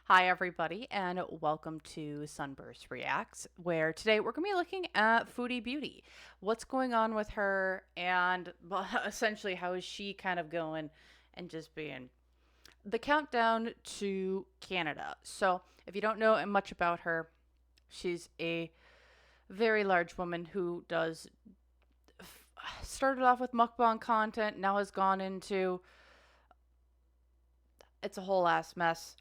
Hi, everybody, and welcome to Sunburst Reacts, where today we're going to be looking at Foodie Beauty. What's going on with her, and well, essentially, how is she kind of going and just being the countdown to Canada. So, if you don't know much about her, she's a very large woman who does started off with mukbang content, now has gone into it's a whole ass mess.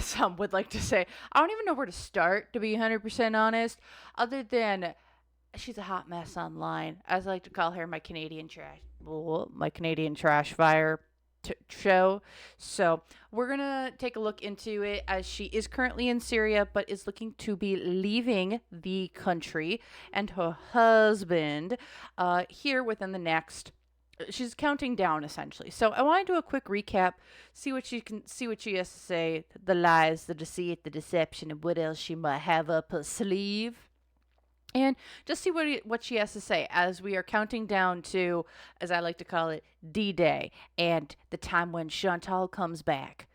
Some would like to say. I don't even know where to start, to be 100% honest, other than she's a hot mess online. As I like to call her, my Canadian trash fire show. So we're gonna take a look into it as she is currently in Syria, but is looking to be leaving the country, and her husband here within the next she's counting down essentially. So I want to do a quick recap, see what she has to say, the lies, the deceit, the deception, and what else she might have up her sleeve. And just see what she has to say as we are counting down to, as I like to call it, D-Day, and the time when Chantal comes back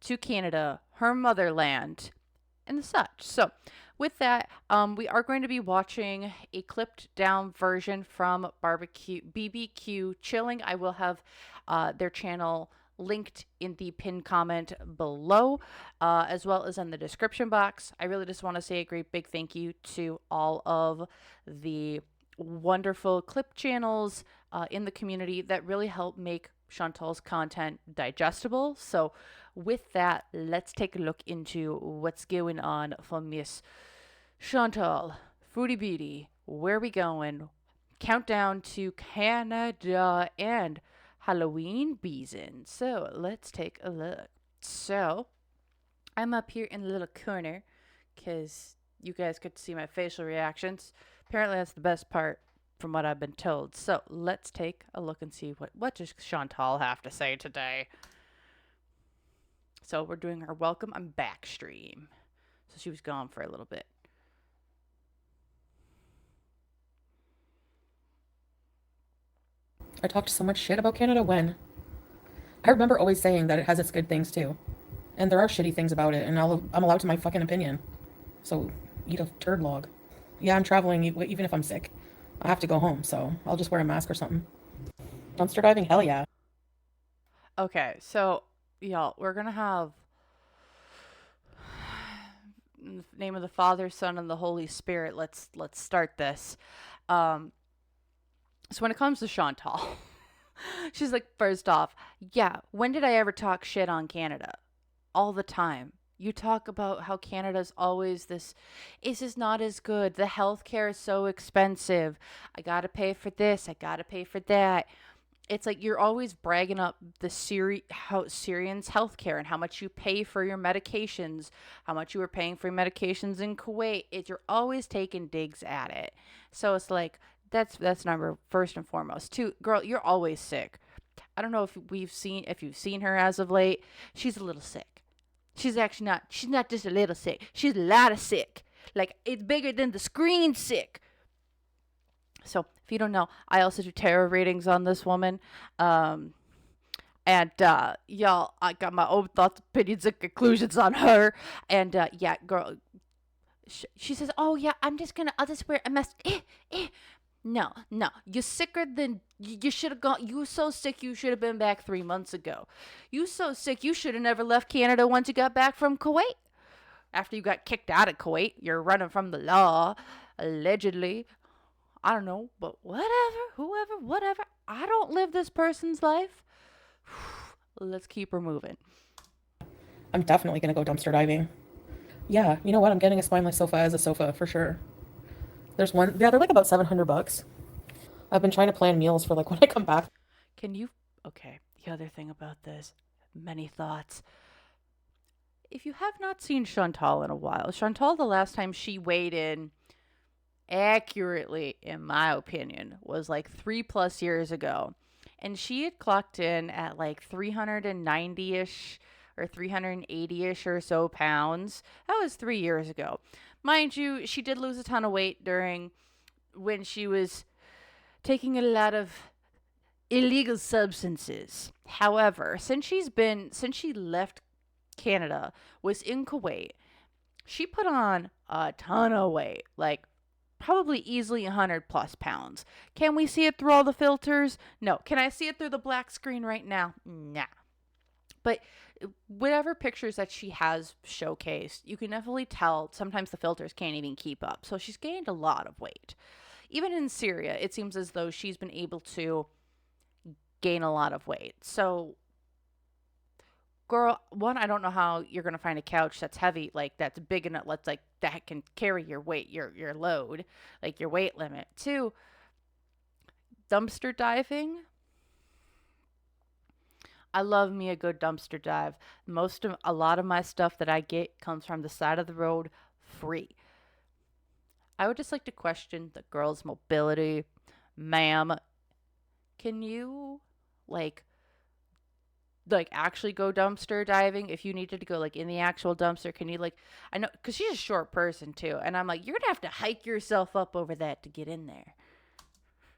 to Canada, her motherland, and such. So, with that, we are going to be watching a clipped down version from Barbecue BBQ Chilling. I will have their channel linked in the pinned comment below, as well as in the description box. I really just want to say a great big thank you to all of the wonderful clip channels in the community that really help make Chantal's content digestible. So, with that, let's take a look into what's going on for Miss Chantal, Foodie Beauty. Where are we going? Countdown to Canada and Halloween season. So let's take a look. So I'm up here in the little corner because you guys get to see my facial reactions. Apparently, that's the best part from what I've been told. So let's take a look and see what does Chantal have to say today. So we're doing her welcome. I'm back stream. So she was gone for a little bit. I talked so much shit about Canada when I remember always saying that it has its good things too. And there are shitty things about it, and I'm allowed to my fucking opinion. So eat a turd log. Yeah, I'm traveling even if I'm sick. I have to go home, so I'll just wear a mask or something. Dumpster diving? Hell yeah. Okay, so y'all, we're gonna have in the name of the Father, Son, and the Holy Spirit. Let's start this. Um, so when it comes to Chantal, she's like, first off, yeah. When did I ever talk shit on Canada? All the time. You talk about how Canada's always this is not as good. The healthcare is so expensive. I gotta pay for this. I gotta pay for that. It's like you're always bragging up the Syrians' healthcare and how much you pay for your medications, how much you were paying for your medications in Kuwait. You're always taking digs at it. So it's like that's number first and foremost. Two, girl, you're always sick. I don't know if you've seen her as of late. She's a little sick. She's actually not. She's not just a little sick. She's a lot of sick. Like it's bigger than the screen sick. So if you don't know, I also do tarot readings on this woman. Um, and y'all, I got my own thoughts, opinions, and conclusions on her. And yeah, girl, she says, "Oh yeah, I'll just wear a mask." No, no, you're sicker than you should have gone. You were so sick, you should have been back 3 months ago. You so sick, you should have never left Canada once you got back from Kuwait. After you got kicked out of Kuwait, you're running from the law, allegedly. I don't know, but whatever, whoever, whatever. I don't live this person's life. Let's keep her moving. I'm definitely gonna go dumpster diving. Yeah, you know what? I'm getting a spineless sofa as a sofa for sure. There's one. Yeah, they're like about $700. I've been trying to plan meals for like when I come back. Can you? Okay, the other thing about this, many thoughts. If you have not seen Chantal in a while, Chantal, the last time she weighed in accurately, in my opinion, was like 3+ years ago. And she had clocked in at like 390 ish or 380 ish or so pounds. That was 3 years ago. Mind you, she did lose a ton of weight during when she was taking a lot of illegal substances. However, since she left Canada, was in Kuwait. She put on a ton of weight, like probably easily 100 plus pounds. Can we see it through all the filters? No. Can I see it through the black screen right now? Nah. But whatever pictures that she has showcased, you can definitely tell sometimes the filters can't even keep up. So she's gained a lot of weight. Even in Syria, it seems as though she's been able to gain a lot of weight. So, girl, one, I don't know how you're gonna find a couch that's heavy, like that's big enough, let's like that can carry your weight, your load, like your weight limit. Two, dumpster diving. I love me a good dumpster dive. A lot of my stuff that I get comes from the side of the road, free. I would just like to question the girl's mobility. Ma'am, can you like actually go dumpster diving if you needed to go like in the actual dumpster? Can you like, I know because she's a short person too, and I'm like, you're gonna have to hike yourself up over that to get in there.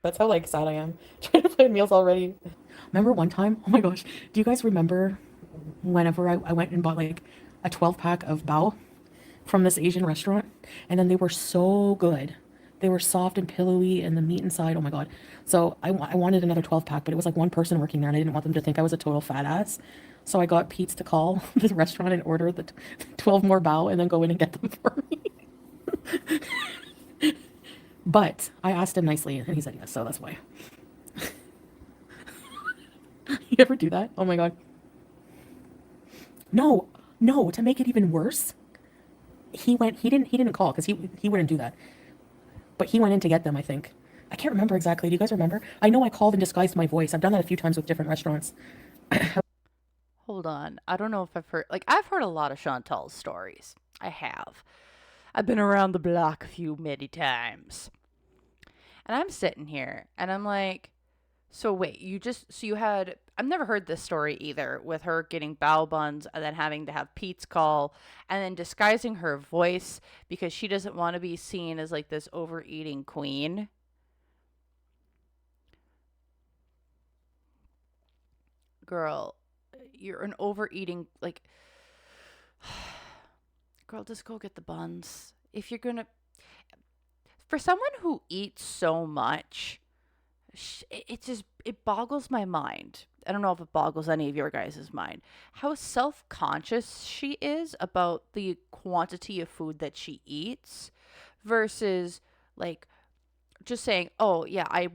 That's how like sad I am. Trying to plan meals already. Remember one time? Oh my gosh. Do you guys remember whenever I went and bought like a 12 pack of bao from this Asian restaurant? And then they were so good. They were soft and pillowy and the meat inside. Oh my God. So I wanted another 12 pack, but it was like one person working there and I didn't want them to think I was a total fat ass. So I got Pete's to call this restaurant and order the 12 more bao and then go in and get them for me. But I asked him nicely and he said yes, so that's why. You ever do that? Oh my God. No, no, to make it even worse, he didn't call because he wouldn't do that. But he went in to get them, I think. I can't remember exactly. Do you guys remember? I know I called and disguised my voice. I've done that a few times with different restaurants. Hold on, I don't know if I've heard a lot of Chantal's stories. I have. I've been around the block a few many times, and I'm sitting here and I'm like, so wait, so you had, I've never heard this story either, with her getting bao buns and then having to have Pete's call and then disguising her voice because she doesn't want to be seen as like this overeating queen. Girl, you're an overeating, like, girl, just go get the buns. If you're gonna, for someone who eats so much, it just it boggles my mind. I don't know if it boggles any of your guys' mind how self-conscious she is about the quantity of food that she eats versus like just saying, "Oh, yeah, I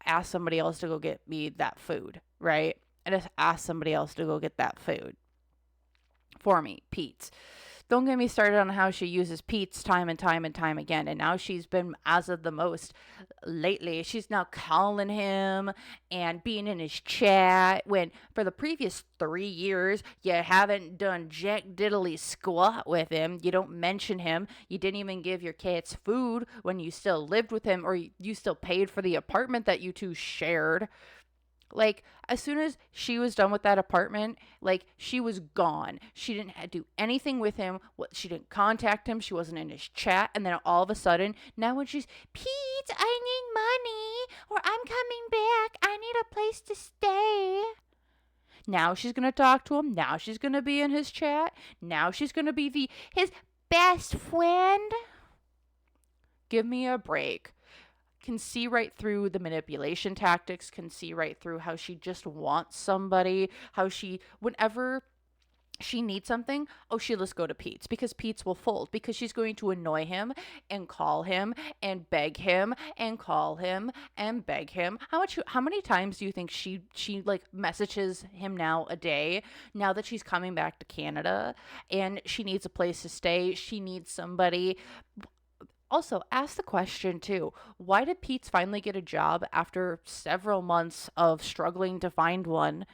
asked somebody else to go get me that food," right? I just asked somebody else to go get that food for me, Pete's. Don't get me started on how she uses Pete's time and time and time again. And now she's been, as of the most lately, she's now calling him and being in his chat when for the previous 3 years, you haven't done jack diddly squat with him. You don't mention him. You didn't even give your cats food when you still lived with him or you still paid for the apartment that you two shared. Like, as soon as she was done with that apartment, like, she was gone. She didn't do anything with him. She didn't contact him. She wasn't in his chat. And then all of a sudden, now when she's, Pete, I need money, or I'm coming back, I need a place to stay. Now she's going to talk to him. Now she's going to be in his chat. Now she's going to be his best friend. Give me a break. Can see right through the manipulation tactics, can see right through how she just wants somebody, how she, whenever she needs something, oh, she'll just go to Pete's because Pete's will fold because she's going to annoy him and call him and beg him and call him and beg him. How many times do you think she like messages him now a day now that she's coming back to Canada and she needs a place to stay, she needs somebody. Also, ask the question too, why did Pete's finally get a job after several months of struggling to find one?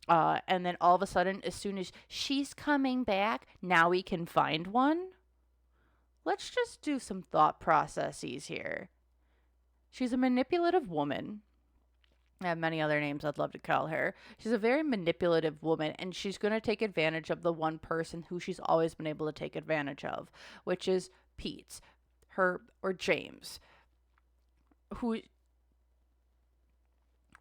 And then all of a sudden, as soon as she's coming back, now he can find one? Let's just do some thought processes here. She's a manipulative woman. I have many other names I'd love to call her. She's a very manipulative woman, and she's going to take advantage of the one person who she's always been able to take advantage of, which is Pete's. Her or James, who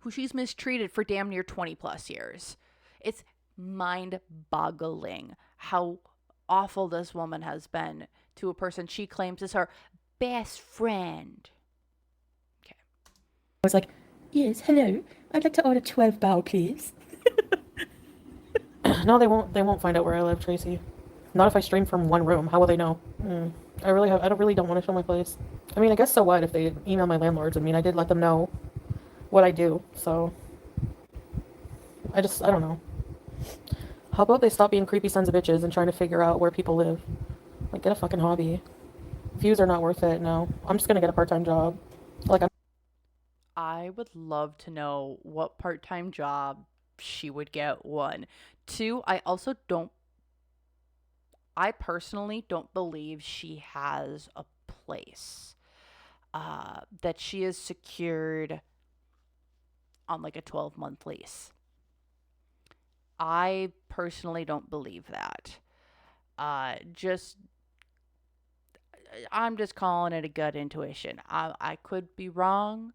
she's mistreated for damn near 20 plus years. It's mind boggling how awful this woman has been to a person she claims is her best friend. Okay. I was like, yes, hello. I'd like to order 12 bao, please. No, they won't find out where I live, Tracy. Not if I stream from one room. How will they know? I don't want to show my place. I mean, I guess so what if they email my landlords? I mean, I did let them know what I do, so I don't know. How about they stop being creepy sons of bitches and trying to figure out where people live? Like, get a fucking hobby. Views are not worth it, no. I'm just gonna get a part-time job. Like, I'm I would love to know what part time job she would get. One. Two, I personally don't believe she has a place that she is secured on like a 12-month lease. I personally don't believe that. Just I'm just calling it a gut intuition. I could be wrong.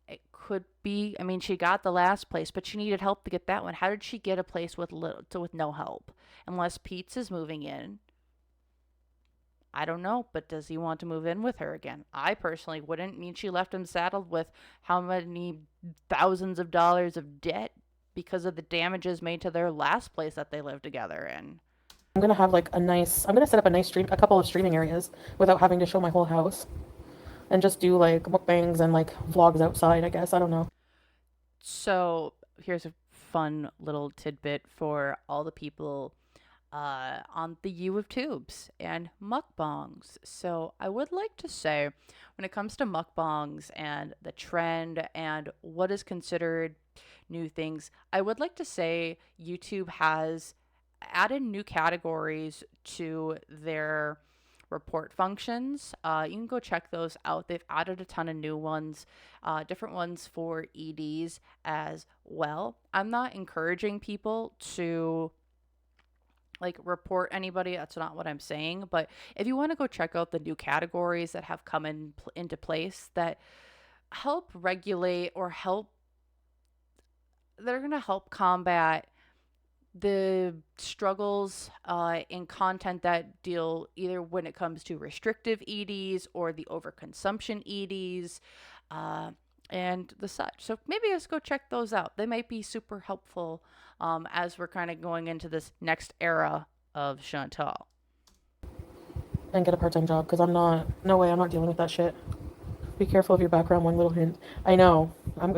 It could be. I mean, she got the last place, but she needed help to get that one. How did she get a place with with no help? Unless Pete's is moving in. I don't know, but does he want to move in with her again? I personally wouldn't. I mean, she left him saddled with how many thousands of dollars of debt because of the damages made to their last place that they lived together in. gonna have like I'm gonna set up a couple of streaming areas without having to show my whole house. And just do like mukbangs and like vlogs outside, I guess. I don't know. So here's a fun little tidbit for all the people on the U of Tubes and mukbangs. So I would like to say, when it comes to mukbangs and the trend and what is considered new things, I would like to say YouTube has added new categories to their report functions. You can go check those out. They've added a ton of new ones, different ones for EDs as well. I'm not encouraging people to like report anybody. That's not what I'm saying. But if you want to go check out the new categories that have come into place that help regulate or help, they're going to help combat the struggles in content that deal either when it comes to restrictive EDs or the overconsumption EDs uh, and the such. So maybe let's go check those out. They might be super helpful as we're kind of going into this next era of Chantal. And get a part time job because no way, I'm not dealing with that shit. Be careful of your background, one little hint. I know.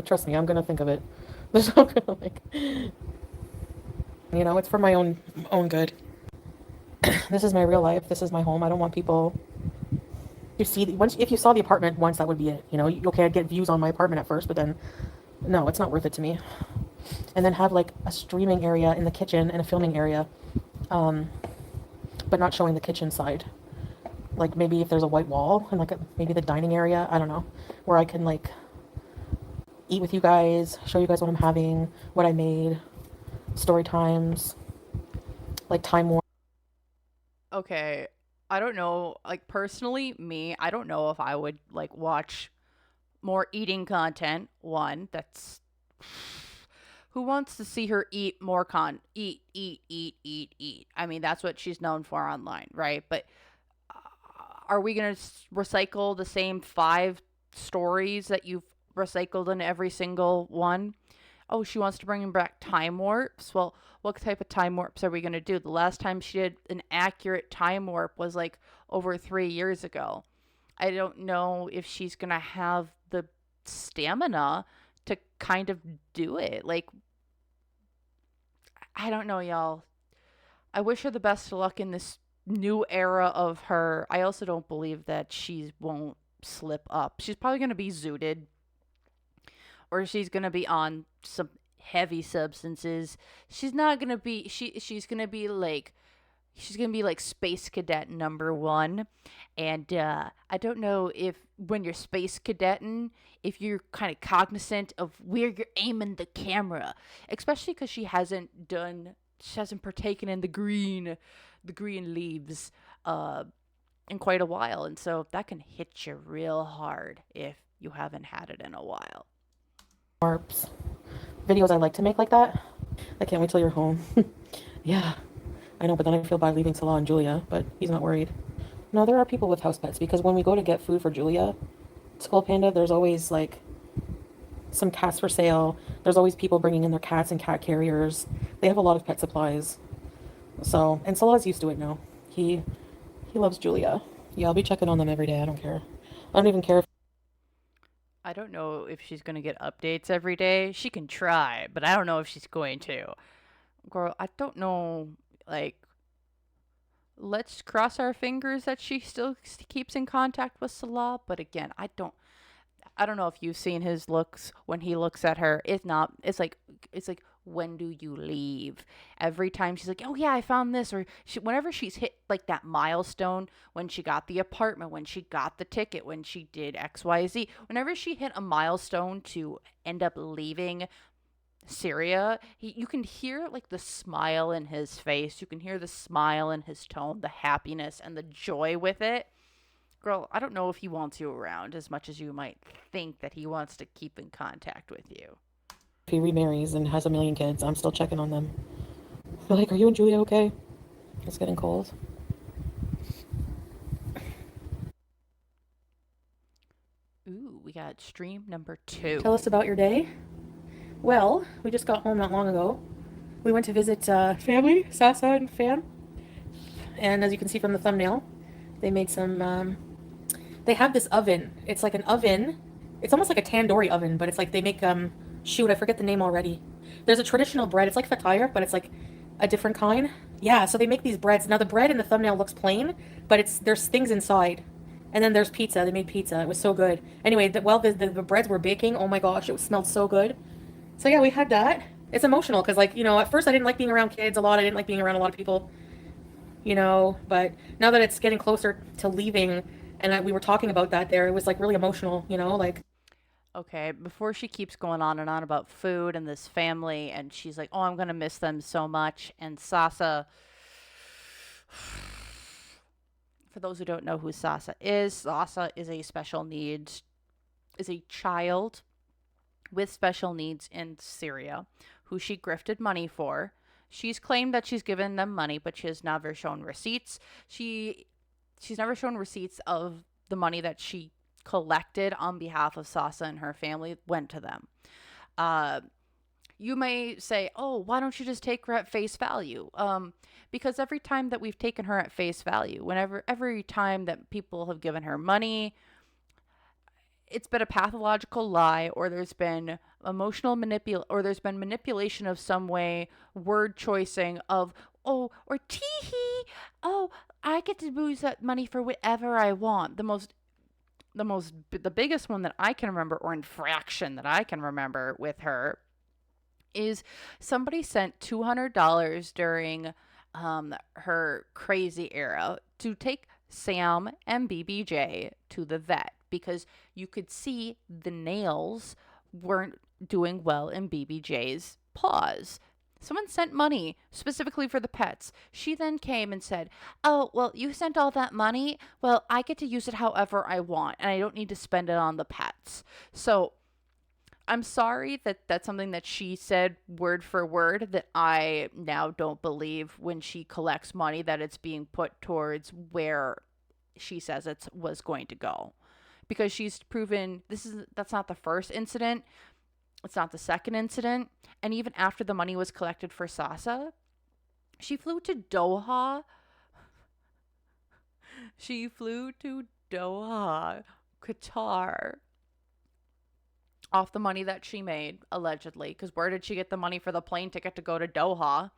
Trust me, I'm gonna think of it. There's no gonna like, it's for my own good. This is my real life. This is my home. I don't want people to see once if you saw the apartment once, that would be it. Okay, I'd get views on my apartment at first, but then no, it's not worth it to me. And then have like a streaming area in the kitchen and a filming area, but not showing the kitchen side. Like maybe if there's a white wall and like maybe the dining area, I don't know, where I can like eat with you guys, show you guys what I'm having, what I made, story times, like time warp. Okay, I don't know. Like personally, me, I don't know if I would like watch more eating content. One, that's who wants to see her eat more eat. I mean, that's what she's known for online, right? But are we going to recycle the same 5 stories that you've recycled in every single one? Oh, she wants to bring back time warps. Well, what type of time warps are we going to do? The last time she did an accurate time warp was like over 3 years ago. I don't know if she's going to have the stamina to kind of do it. Like, I don't know, y'all. I wish her the best of luck in this new era of her. I also don't believe that she won't slip up. She's probably going to be zooted or she's going to be on some heavy substances. She's not going to be she's going to be like space cadet number 1. And I don't know if when you're space cadetting, if you're kind of cognizant of where you're aiming the camera, especially because she hasn't partaken in the green leaves in quite a while. And so that can hit you real hard if you haven't had it in a while. Warps videos I like to make like that. I can't wait till you're home. Yeah. I know, but then I feel bad leaving Salah and Julia, but he's not worried. No, there are people with house pets because when we go to get food for Julia, Skull Panda, there's always like some cats for sale. There's always people bringing in their cats and cat carriers. They have a lot of pet supplies. So, and Salah's used to it now. He he loves Julia. Yeah, I'll be checking on them every day. I don't care. I don't even care if I don't know if she's going to get updates every day. She can try, but I don't know if she's going to. Girl, I don't know. Like, let's cross our fingers that she still keeps in contact with Salah. But again, I don't know if you've seen his looks when he looks at her. It's not. It's like when do you leave? Every time she's like, "Oh yeah, I found this," or whenever she's hit like that milestone, when she got the apartment, when she got the ticket, when she did XYZ, whenever she hit a milestone to end up leaving Syria, you can hear like the smile in his face. You can hear the smile in his tone, the happiness and the joy with it. Girl, I don't know if he wants you around as much as you might think that he wants to keep in contact with you. he remarries and has a million kids. I'm still checking on them. Like, are you and Julia okay? It's getting cold. Ooh, we got stream number 2. Tell us about your day. Well, we just got home not long ago. We went to visit family, Sasa and Fan. And as you can see from the thumbnail, they made some. They have this oven. It's like an oven. It's almost like a tandoori oven, but it's like they make shoot, I forget the name already. There's a traditional bread. It's like fatire, but it's like a different kind. Yeah, so they make these breads. Now the bread in the thumbnail looks plain, but there's things inside. And then there's pizza. They made pizza. It was so good. Anyway, the breads were baking. Oh my gosh, it smelled so good. So yeah, we had that. It's emotional because like, at first I didn't like being around kids a lot. I didn't like being around a lot of people, but now that it's getting closer to leaving and we were talking about that there, it was like really emotional, like Okay, before she keeps going on and on about food and this family, and she's like, "Oh, I'm gonna miss them so much." And Sasa, for those who don't know who Sasa is a special needs, is a child with special needs in Syria, who she grifted money for. She's claimed that she's given them money, but she has never shown receipts. She's never shown receipts of the money that she collected on behalf of Sasa and her family went to them. Uh, you may say, "Oh, why don't you just take her at face value?" Because every time that we've taken her at face value, every time that people have given her money, it's been a pathological lie, or there's been or there's been manipulation of some way, word choicing of, "Oh," or "teehee," "Oh, I get to use that money for whatever I want." The biggest one that I can remember, or infraction that I can remember with her, is somebody sent $200 during her crazy era to take Sam and BBJ to the vet because you could see the nails weren't doing well in BBJ's paws. Someone sent money specifically for the pets. She then came and said, "Oh, well, you sent all that money. Well, I get to use it however I want, and I don't need to spend it on the pets." So I'm sorry that that's something that she said word for word that I now don't believe when she collects money that it's being put towards where she says it was going to go. Because she's proven that's not the first incident, it's not the second incident, and even after the money was collected for Sasa, she flew to Doha. She flew to Doha, Qatar, off the money that she made, allegedly. Because where did she get the money for the plane ticket to go to Doha?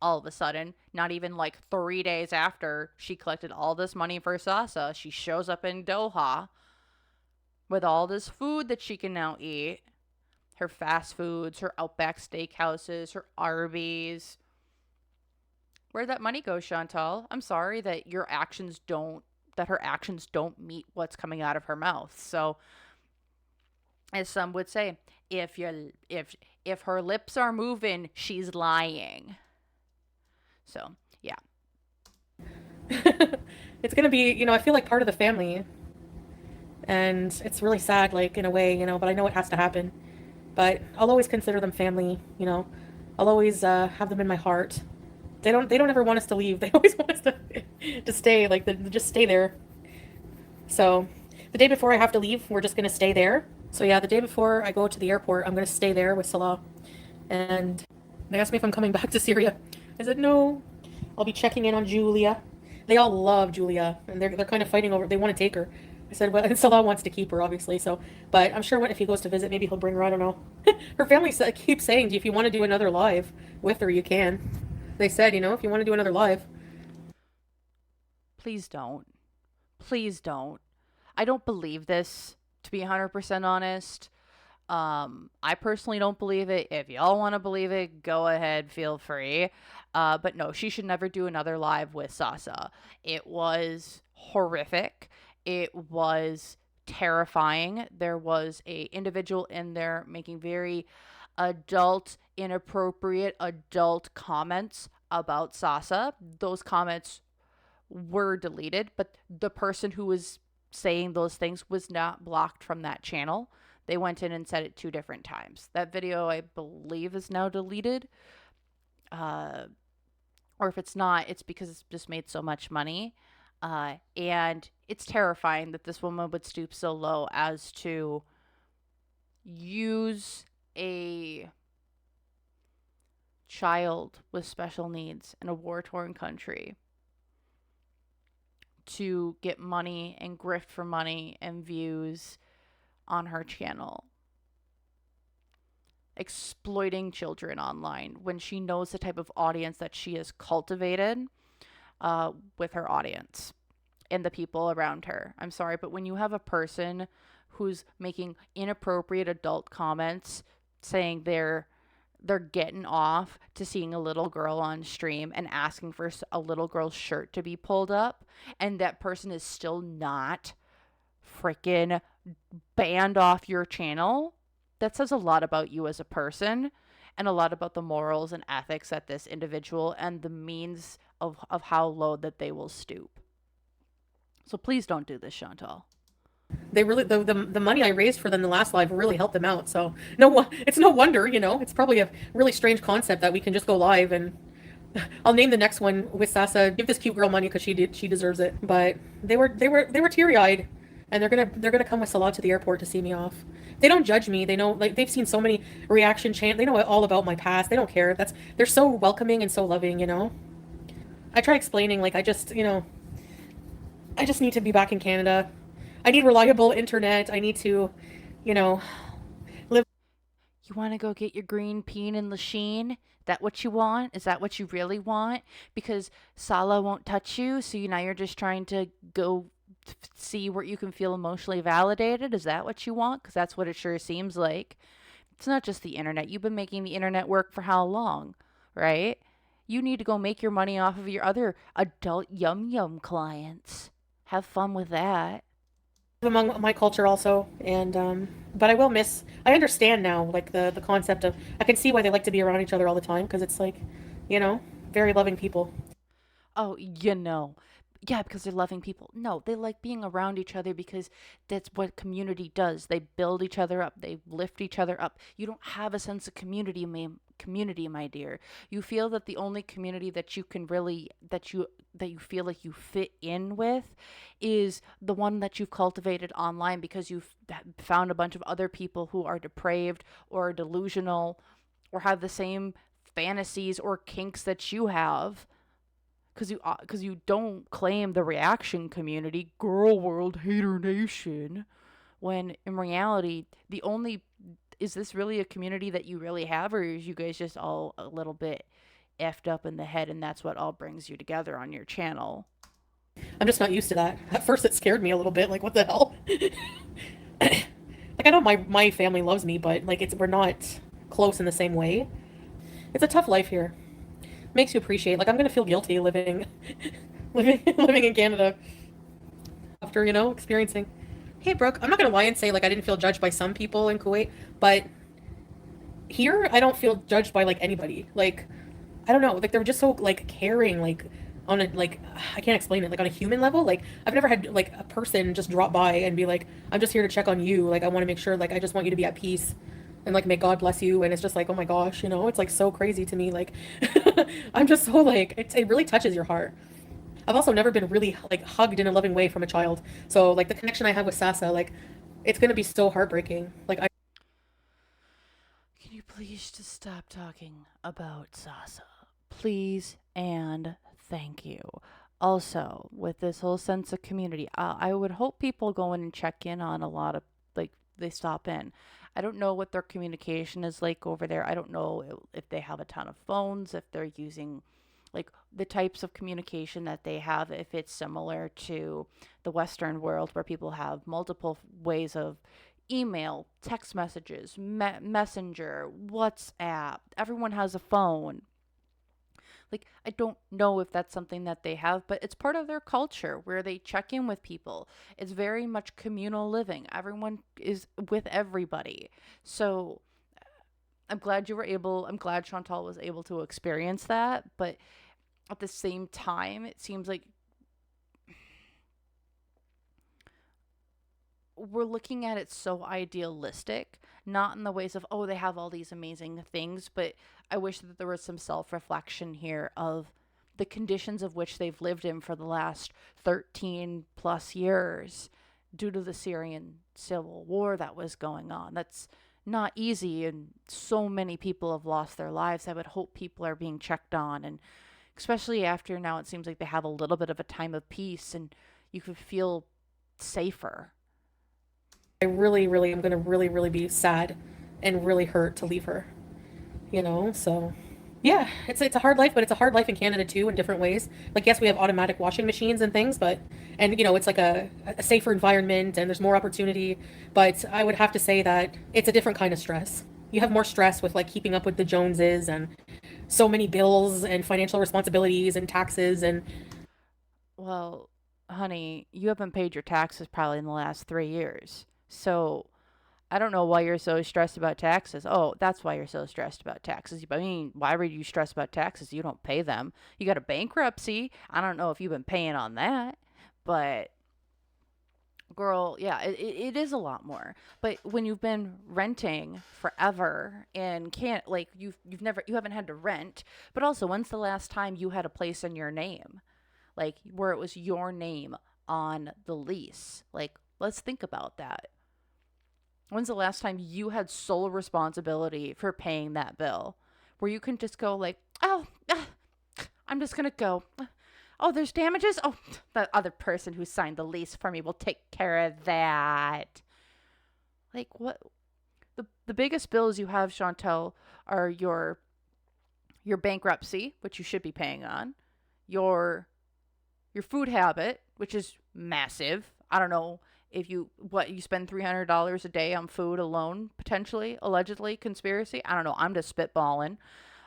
All of a sudden, not even like 3 days after she collected all this money for Sasa, she shows up in Doha with all this food that she can now eat. Her fast foods, her Outback Steakhouses, her Arby's. Where'd that money go, Chantal? I'm sorry that her actions don't meet what's coming out of her mouth. So, as some would say, if her lips are moving, she's lying. So, yeah. it's gonna be, I feel like part of the family, and it's really sad, like in a way, but I know it has to happen. But I'll always consider them family, I'll always have them in my heart. They don't ever want us to leave. They always want us to stay, like just stay there. So the day before I have to leave, we're just gonna stay there. So yeah, the day before I go to the airport, I'm gonna stay there with Salah. And they asked me if I'm coming back to Syria. I said no. I'll be checking in on Julia. They all love Julia, and they're kind of fighting over. They want to take her. I said, well, and Salah wants to keep her, obviously. So, but I'm sure if he goes to visit, maybe he'll bring her. I don't know. Her family keeps saying, if you want to do another live with her, you can. They said, if you want to do another live. Please don't. Please don't. I don't believe this, to be 100% honest. I personally don't believe it. If y'all want to believe it, go ahead, feel free. But no, she should never do another live with Sasa. It was horrific. It was terrifying. There was a individual in there making very adult, inappropriate adult comments about Sasa. Those comments were deleted, but the person who was saying those things was not blocked from that channel. They went in and said it 2 different times. That video, I believe, is now deleted. Uh, or if it's not, it's because it's just made so much money. And it's terrifying that this woman would stoop so low as to use a child with special needs in a war-torn country to get money and grift for money and views on her channel, exploiting children online when she knows the type of audience that she has cultivated with her audience and the people around her. I'm sorry, but when you have a person who's making inappropriate adult comments saying they're getting off to seeing a little girl on stream and asking for a little girl's shirt to be pulled up, and that person is still not freaking banned off your channel, that says a lot about you as a person and a lot about the morals and ethics that this individual and the means of how low that they will stoop. So please don't do this, Chantal. They really the money I raised for them the last live really helped them out. So no, it's no wonder, it's probably a really strange concept that we can just go live and I'll name the next one with Sasa. Give this cute girl money because she deserves it. But they were teary eyed, and they're gonna come with Salah to the airport to see me off. They don't judge me. They know, like, they've seen so many reaction channels. They know all about my past. They don't care. They're so welcoming and so loving. I try explaining, like, I just need to be back in Canada. I need reliable internet. I need to, live. You want to go get your green peen in Lachine? That what you want? Is that what you really want? Because Salah won't touch you, so now you're just trying to go see where you can feel emotionally validated? Is that what you want? Because that's what it sure seems like. It's not just the internet. You've been making the internet work for how long, right? You need to go make your money off of your other adult yum yum clients. Have fun with that. Among my culture also, and but I understand now, like, the concept of, I can see why they like to be around each other all the time, because it's like, very loving people. Oh, yeah, because they're loving people. No, they like being around each other because that's what community does. They build each other up. They lift each other up. You don't have a sense of community, my dear. You feel that the only community that you can really that you feel like you fit in with is the one that you've cultivated online because you've found a bunch of other people who are depraved or delusional or have the same fantasies or kinks that you have, because you don't claim the reaction community, girl world hater nation, when in reality the only is this really a community that you really have, or is you guys just all a little bit effed up in the head and that's what all brings you together on your channel? I'm just not used to that. At first it scared me a little bit, like, what the hell. Like, I know my family loves me, but, like, we're not close in the same way. It's a tough life here. Makes you appreciate, like, I'm gonna feel guilty living living in Canada after, experiencing. Hey, Brooke, I'm not gonna lie and say, like, I didn't feel judged by some people in Kuwait, but here I don't feel judged by, like, anybody. Like, I don't know, like, they're just so, like, caring, like, on a, like, I can't explain it, like, on a human level. Like, I've never had, like, a person just drop by and be like, I'm just here to check on you, like, I want to make sure, like, I just want you to be at peace and, like, may God bless you. And it's just like, oh my gosh, it's like so crazy to me, like, I'm just so like it really touches your heart. I've also never been really like hugged in a loving way from a child. So like the connection I have with Sasa, like it's gonna be so heartbreaking. Like I Can you please just stop talking about Sasa? Please and thank you. Also, with this whole sense of community, I would hope people go in and check in on a lot of, like, they stop in. I don't know what their communication is like over there. I don't know if they have a ton of phones, if they're using, like, the types of communication that they have, if it's similar to the Western world where people have multiple ways of email, text messages, messenger, WhatsApp. Everyone has a phone. Like, I don't know if that's something that they have, but it's part of their culture where they check in with people. It's very much communal living. Everyone is with everybody. So I'm glad Chantal was able to experience that. But at the same time, it seems like we're looking at it so idealistic, not in the ways of, oh, they have all these amazing things, but I wish that there was some self reflection here of the conditions of which they've lived in for the last 13 plus years due to the Syrian civil war that was going on. That's not easy, and so many people have lost their lives. I would hope people are being checked on, and especially after now it seems like they have a little bit of a time of peace and you could feel safer. really, really am gonna really, really be sad and really hurt to leave her. So yeah, it's a hard life, but it's a hard life in Canada too in different ways. Like yes, we have automatic washing machines and things, but and it's like a safer environment and there's more opportunity, but I would have to say that it's a different kind of stress. You have more stress with like keeping up with the Joneses and so many bills and financial responsibilities and taxes and Well, honey, you haven't paid your taxes probably in the last 3 years. So I don't know why you're so stressed about taxes. Oh, that's why you're so stressed about taxes. I mean, why were you stressed about taxes? You don't pay them. You got a bankruptcy. I don't know if you've been paying on that, but girl, yeah, it is a lot more. But when you've been renting forever and can't, like, you haven't had to rent, but also when's the last time you had a place in your name? Like where it was your name on the lease. Like, let's think about that. When's the last time you had sole responsibility for paying that bill? Where you can just go like, oh, I'm just gonna go. Oh, there's damages. Oh, that other person who signed the lease for me will take care of that. Like what? The biggest bills you have, Chantel, are your bankruptcy, which you should be paying on, your your food habit, which is massive. I don't know if you spend $300 a day on food alone, potentially, allegedly, conspiracy. I don't know. I'm just spitballing.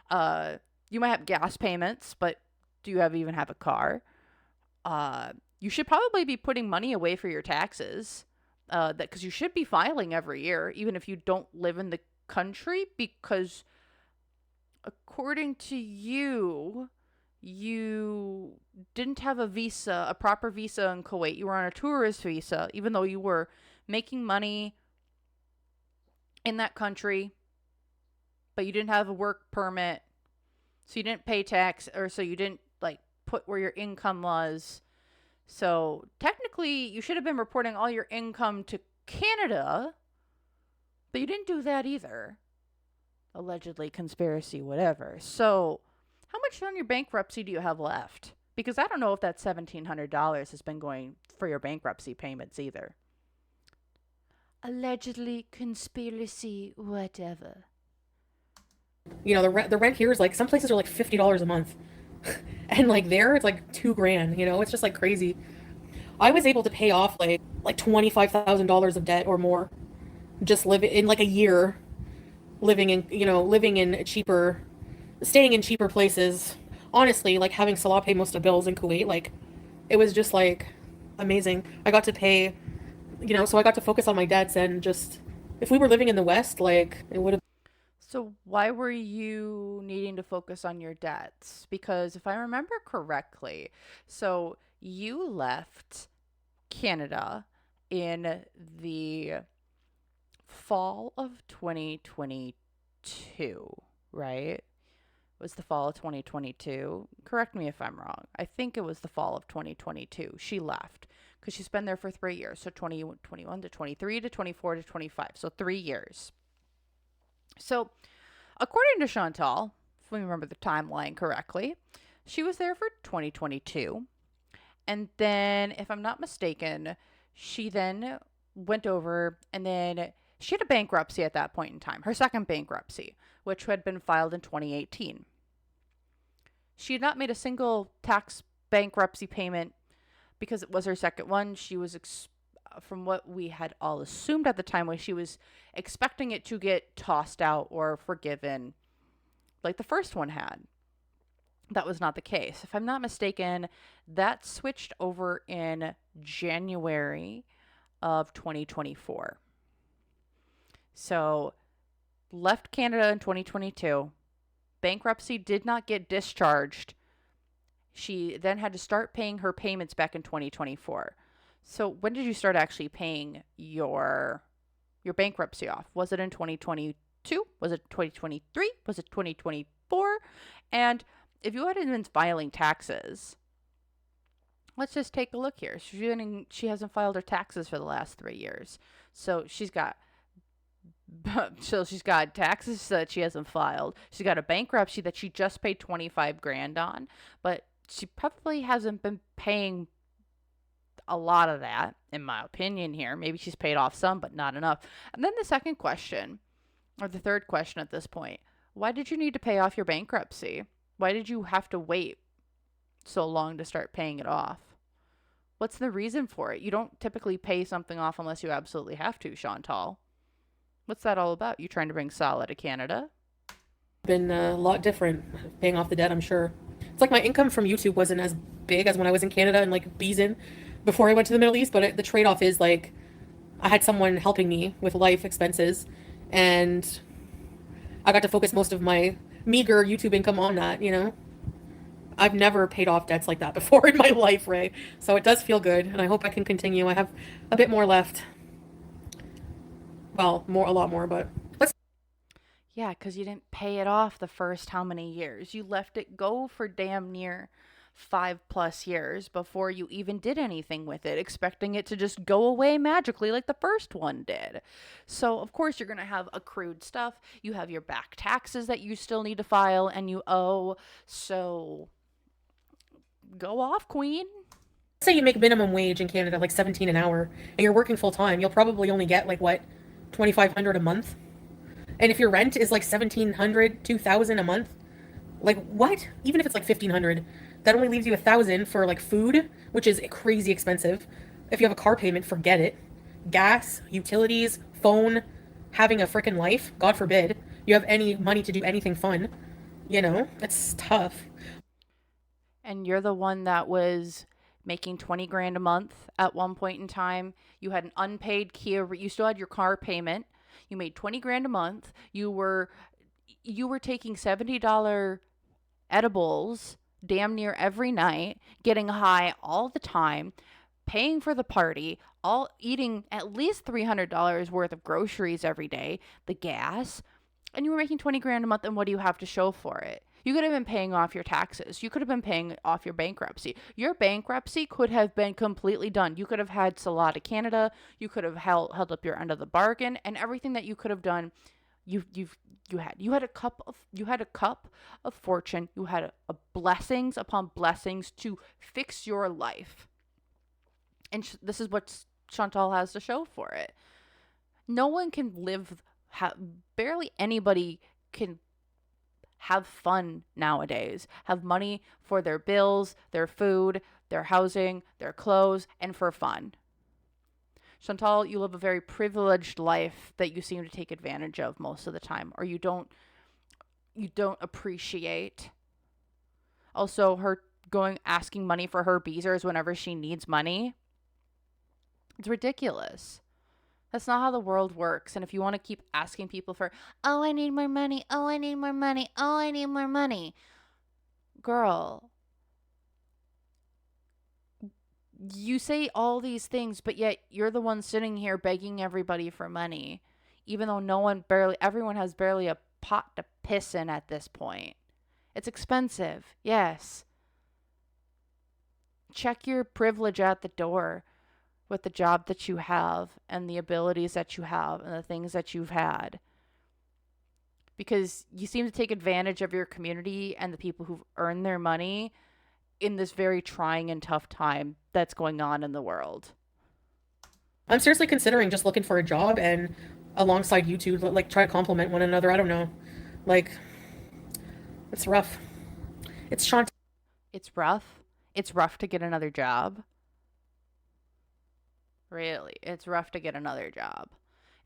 Uh, you might have gas payments, but do you even have a car? You should probably be putting money away for your taxes. That because you should be filing every year, even if you don't live in the country, because according to you, you didn't have a proper visa in Kuwait. You were on a tourist visa, even though you were making money in that country, but you didn't have a work permit. So you didn't pay tax, or so you didn't like put where your income was. So technically, you should have been reporting all your income to Canada, but you didn't do that either. Allegedly, conspiracy, whatever. So how much on your bankruptcy do you have left? Because I don't know if that $1,700 has been going for your bankruptcy payments either. Allegedly, conspiracy, whatever. the rent here is like some places are like $50 a month. And like there it's like 2 grand, it's just like crazy. I was able to pay off like $25,000 of debt or more just live in like a year living in cheaper staying in cheaper places. Honestly, like having Salah pay most of the bills in Kuwait, like it was just like amazing. I got to pay, so I got to focus on my debts and just if we were living in the West, like it would have. So, why were you needing to focus on your debts? Because if I remember correctly, so you left Canada in the fall of 2022, right? was the fall of 2022. Correct me if I'm wrong. I think it was the fall of 2022. She left because she's been there for 3 years. So 2021 to 23 to 24 to 25. So 3 years. So, according to Chantal, if we remember the timeline correctly, she was there for 2022. And then, if I'm not mistaken, she then went over and then she had a bankruptcy at that point in time, her second bankruptcy, which had been filed in 2018. She had not made a single tax bankruptcy payment because it was her second one. She was, from what we had all assumed at the time, was she was expecting it to get tossed out or forgiven like the first one had. That was not the case. If I'm not mistaken, that switched over in January of 2024. So, left Canada in 2022. Bankruptcy did not get discharged. She then had to start paying her payments back in 2024. So, when did you start actually paying your bankruptcy off? Was it in 2022? Was it 2023? Was it 2024? And if you hadn't been filing taxes, let's just take a look here. She hasn't filed her taxes for the last 3 years. So she's got taxes that she hasn't filed. She's got a bankruptcy that she just paid 25 grand on, but she probably hasn't been paying a lot of that, in my opinion here. Maybe she's paid off some, but not enough. And then the second question, or the third question at this point, why did you need to pay off your bankruptcy? Why did you have to wait so long to start paying it off? What's the reason for it? You don't typically pay something off unless you absolutely have to, Chantal. What's that all about? You trying to bring Sala to Canada? Been a lot different paying off the debt, I'm sure. It's like my income from YouTube wasn't as big as when I was in Canada and like Beeson before I went to the Middle East, but the trade off is like I had someone helping me with life expenses, and I got to focus most of my meager YouTube income on that, you know? I've never paid off debts like that before in my life, Ray. So it does feel good, and I hope I can continue. I have a bit more left. Well, a lot more, but let's. Yeah, because you didn't pay it off the first how many years? You let it go for damn near 5+ years before you even did anything with it, expecting it to just go away magically like the first one did. So, of course, you're going to have accrued stuff. You have your back taxes that you still need to file and you owe. So, go off, queen. Say you make minimum wage in Canada, like 17 an hour, and you're working full time, you'll probably only get like what, 2,500 a month. And if your rent is like 1,700, 2,000 a month, like what? Even if it's like 1,500, that only leaves you 1,000 for like food, which is crazy expensive. If you have a car payment, forget it. Gas, utilities, phone, having a freaking life, God forbid, you have any money to do anything fun. You know, it's tough. And you're the one that was making 20 grand a month at one point in time. You had an unpaid Kia, you still had your car payment. You made 20 grand a month. You were taking $70 edibles damn near every night, getting high all the time, paying for the party, all eating at least $300 worth of groceries every day, the gas, and you were making 20 grand a month. And what do you have to show for it? You could have been paying off your taxes. You could have been paying off your bankruptcy. Your bankruptcy could have been completely done. You could have had Salah to Canada. You could have held up your end of the bargain, and everything that you could have done, you had a cup of fortune. You had a blessings upon blessings to fix your life, and this is what Chantal has to show for it. No one can live. Barely anybody can have fun nowadays, have money for their bills, their food, their housing, their clothes, and for fun. Chantal, you live a very privileged life that you seem to take advantage of most of the time, or you don't appreciate. Also, her going asking money for her beezers whenever she needs money. It's ridiculous. That's not how the world works. And if you want to keep asking people for, oh, I need more money, oh, I need more money, oh, I need more money, girl, you say all these things, but yet you're the one sitting here begging everybody for money, even though everyone has barely a pot to piss in at this point. It's expensive. Yes. Check your privilege at the door with the job that you have and the abilities that you have and the things that you've had. Because you seem to take advantage of your community and the people who've earned their money in this very trying and tough time that's going on in the world. I'm seriously considering just looking for a job and alongside YouTube, like try to complement one another. I don't know. Like, it's rough. It's Shantae. It's rough. It's rough to get another job. Really, it's rough to get another job.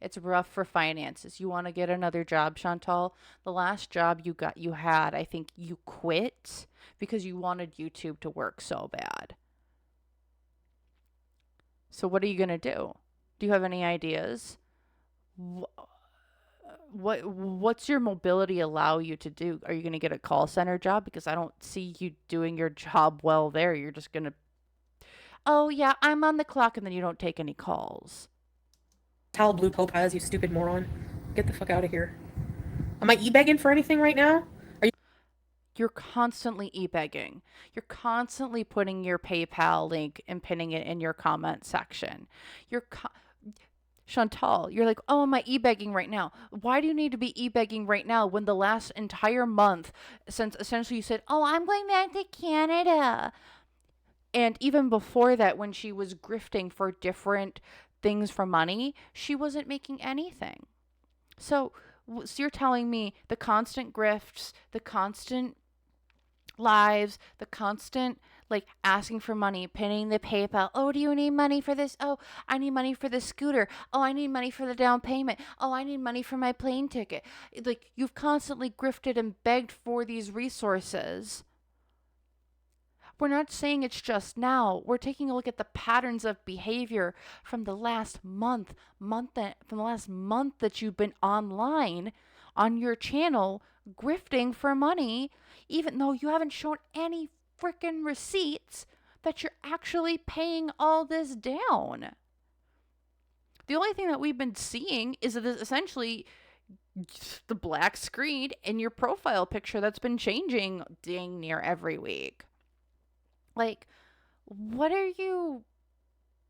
It's rough for finances. You want to get another job, Chantal? The last job you had, I think you quit because you wanted YouTube to work so bad. So what are you going to do? Do you have any ideas? What's your mobility allow you to do? Are you going to get a call center job? Because I don't see you doing your job well there. You're just going to, oh yeah, I'm on the clock, and then you don't take any calls. Tal Blue Topaz, you stupid moron. Get the fuck out of here. Am I e-begging for anything right now? Are you? You're constantly e-begging. You're constantly putting your PayPal link and pinning it in your comment section. You're Chantal, you're like, oh, am I e-begging right now? Why do you need to be e-begging right now when the last entire month, since essentially you said, oh, I'm going back to Canada? And even before that, when she was grifting for different things for money, she wasn't making anything. So you're telling me the constant grifts, the constant lives, the constant like asking for money, pinning the PayPal. Oh, do you need money for this? Oh, I need money for the scooter. Oh, I need money for the down payment. Oh, I need money for my plane ticket. Like you've constantly grifted and begged for these resources. We're not saying it's just now. We're taking a look at the patterns of behavior from the last from the last month that you've been online on your channel grifting for money, even though you haven't shown any freaking receipts that you're actually paying all this down. The only thing that we've been seeing is essentially the black screen in your profile picture that's been changing dang near every week. Like, what are you,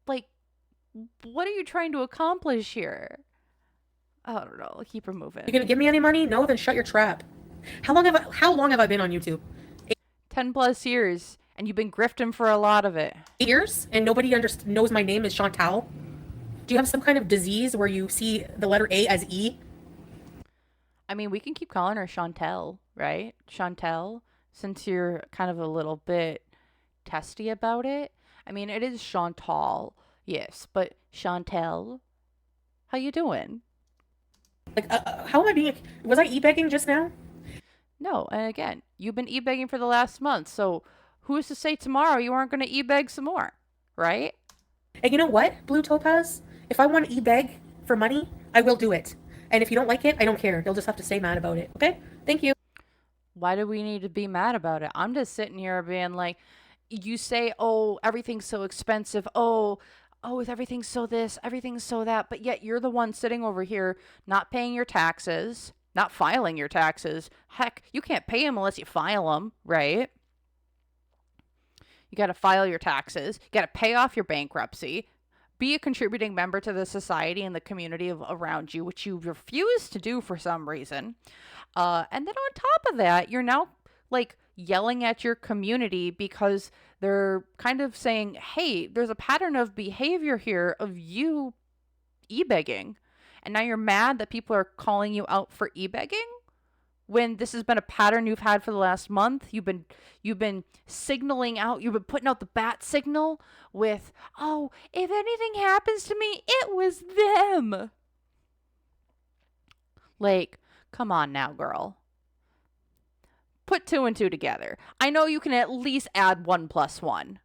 like, what are you trying to accomplish here? I don't know. Keep her moving. You gonna give me any money? No, then shut your trap. How long have I been on YouTube? 10 plus years, and you've been grifting for a lot of it. 8 years, and nobody knows my name is Chantal. Do you have some kind of disease where you see the letter A as E? I mean, we can keep calling her Chantel, right? Chantel, since you're kind of a little bit testy about it. I mean, it is Chantal, yes, but Chantel, how you doing? Like, how am I being? Was I e-begging just now? No, and again, you've been e-begging for the last month, so who's to say tomorrow you aren't going to e-beg some more, right? And you know what, Blue Topaz? If I want to e-beg for money, I will do it. And if you don't like it, I don't care. You'll just have to stay mad about it. Okay? Thank you. Why do we need to be mad about it? I'm just sitting here being like, you say, oh, everything's so expensive. Oh, is everything so this, everything's so that. But yet you're the one sitting over here not paying your taxes, not filing your taxes. Heck, you can't pay them unless you file them, right? You got to file your taxes. You got to pay off your bankruptcy. Be a contributing member to the society and the community around you, which you refuse to do for some reason. And then on top of that, you're now like yelling at your community because they're kind of saying, hey, there's a pattern of behavior here of you e-begging. And now you're mad that people are calling you out for e-begging when this has been a pattern you've had for the last month. You've been signaling out, you've been putting out the bat signal with, oh, if anything happens to me, it was them. Like, come on now, girl. Put two and two together. I know you can at least add 1 plus 1.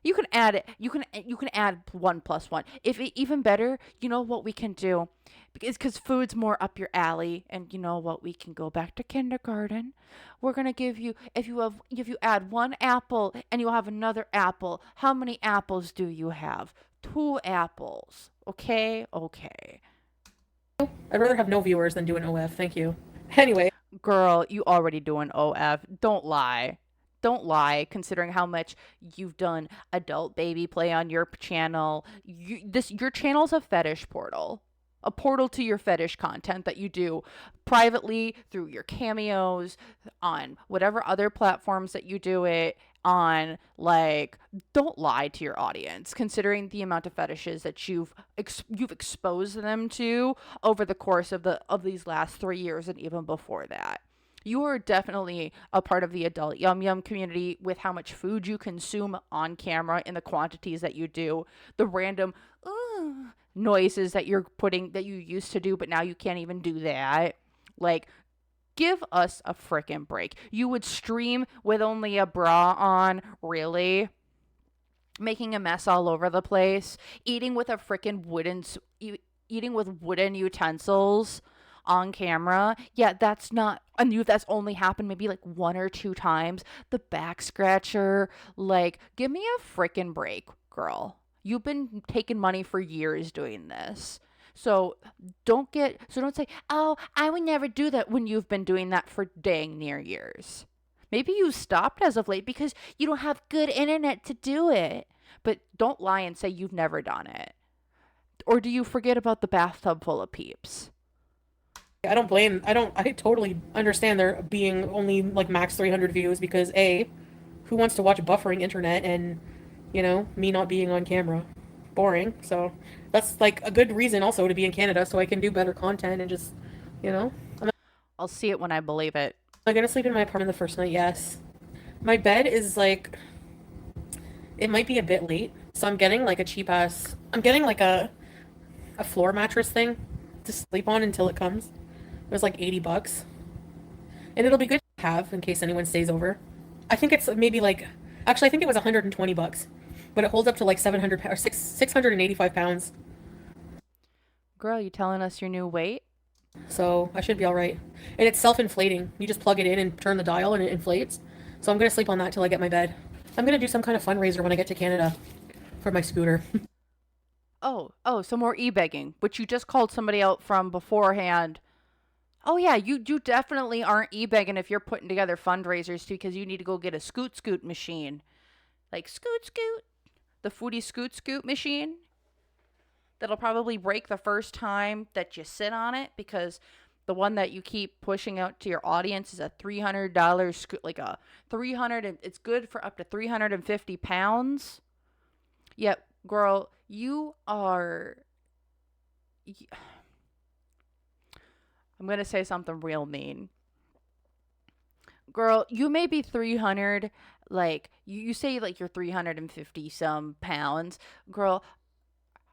You can add it. You can add 1 plus 1. If it, even better, you know what we can do? Because food's more up your alley, and you know what, we can go back to kindergarten. We're gonna give you, if you add 1 apple and you have another apple, how many apples do you have? 2 apples. Okay. I'd rather have no viewers than do an OF. Thank you. Anyway. Girl, you already doing OF. Don't lie. Don't lie, considering how much you've done adult baby play on your channel. Your channel's a fetish portal. A portal to your fetish content that you do privately through your cameos on whatever other platforms that you do it on. Like, don't lie to your audience, considering the amount of fetishes that you've exposed them to over the course of these last 3 years and even before that. You are definitely a part of the adult yum yum community with how much food you consume on camera in the quantities that you do, the random noises that you used to do, but now you can't even do that. Like, give us a frickin' break. You would stream with only a bra on, really? Making a mess all over the place, eating with a frickin' eating with wooden utensils on camera. Yeah, that's not, and that's only happened maybe like one or two times. The back scratcher, like, give me a frickin' break, girl. You've been taking money for years doing this. So don't say, "Oh, I would never do that," when you've been doing that for dang near years. Maybe you stopped as of late because you don't have good internet to do it. But don't lie and say you've never done it. Or do you forget about the bathtub full of peeps? I totally understand there being only like max 300 views because A, who wants to watch buffering internet and, me not being on camera? Boring. So that's like a good reason also to be in Canada so I can do better content and just, am I'll see it when I believe it. I gonna sleep in my apartment the first night? Yes. My bed is like, it might be a bit late. So I'm getting like a floor mattress thing to sleep on until it comes. It was like $80. And it'll be good to have in case anyone stays over. I think it's maybe like, actually, I think it was $120, but it holds up to like 700 or 685 pounds. Girl, you telling us your new weight? So I should be all right. And it's self-inflating. You just plug it in and turn the dial and it inflates. So I'm gonna sleep on that till I get my bed. I'm gonna do some kind of fundraiser when I get to Canada for my scooter. Oh, some more e-begging, which you just called somebody out from beforehand. Oh yeah, you definitely aren't e-begging if you're putting together fundraisers too, because you need to go get a scoot machine. Like, scoot, the Foodie scoot machine. That'll probably break the first time that you sit on it, because the one that you keep pushing out to your audience is a $300 like a 300, it's good for up to 350 pounds. Yep, girl, you are. I'm going to say something real mean. Girl, you may be 300, like, you say like you're 350 some pounds. Girl,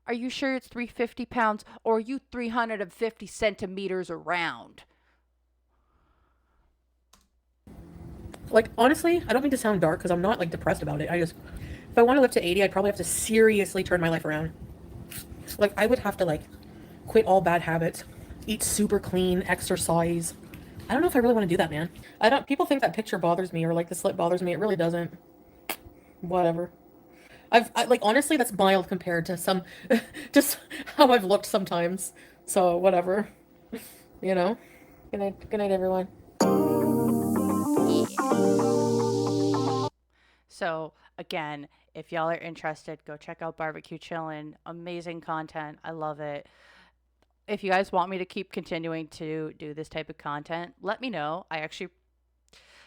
are you sure it's 350 pounds, or are you 350 centimeters around? Like, honestly, I don't mean to sound dark because I'm not like depressed about it. If I want to live to 80, I'd probably have to seriously turn my life around. Like, I would have to like quit all bad habits, eat super clean, exercise. I don't know if I really want to do that, man. I don't, people think that picture bothers me or like the slip bothers me. It really doesn't. Whatever. Like, honestly, that's mild compared to some, just how I've looked sometimes. So, whatever. You know? Good night, everyone. So, again, if y'all are interested, go check out Barbecue Chillin'. Amazing content. I love it. If you guys want me to keep continuing to do this type of content, let me know.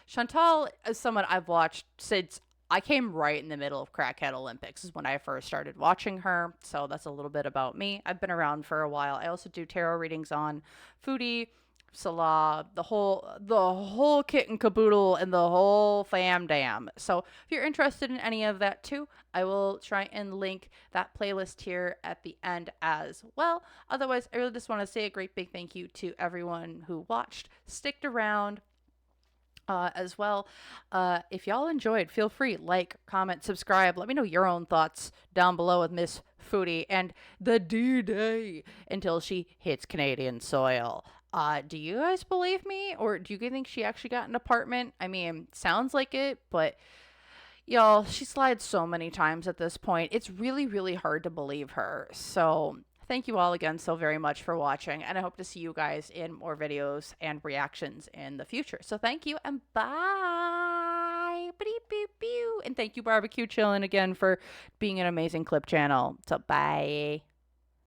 Chantal is someone I've watched since I came right in the middle of Crackhead Olympics, is when I first started watching her. So that's a little bit about me. I've been around for a while. I also do tarot readings on Foodie, Salah, the whole kit and caboodle, and the whole fam dam. So if you're interested in any of that too, I will try and link that playlist here at the end as well. Otherwise, I really just want to say a great big thank you to everyone who watched, sticked around, as well. If y'all enjoyed, feel free, like, comment, subscribe. Let me know your own thoughts down below with Miss Foodie and the D-Day until she hits Canadian soil. Do you guys believe me, or do you think she actually got an apartment? I mean, sounds like it, but y'all, she slides so many times at this point. It's really, really hard to believe her. So thank you all again so very much for watching, and I hope to see you guys in more videos and reactions in the future. So thank you, and bye. And thank you, Barbecue Chillin, again for being an amazing clip channel. So bye.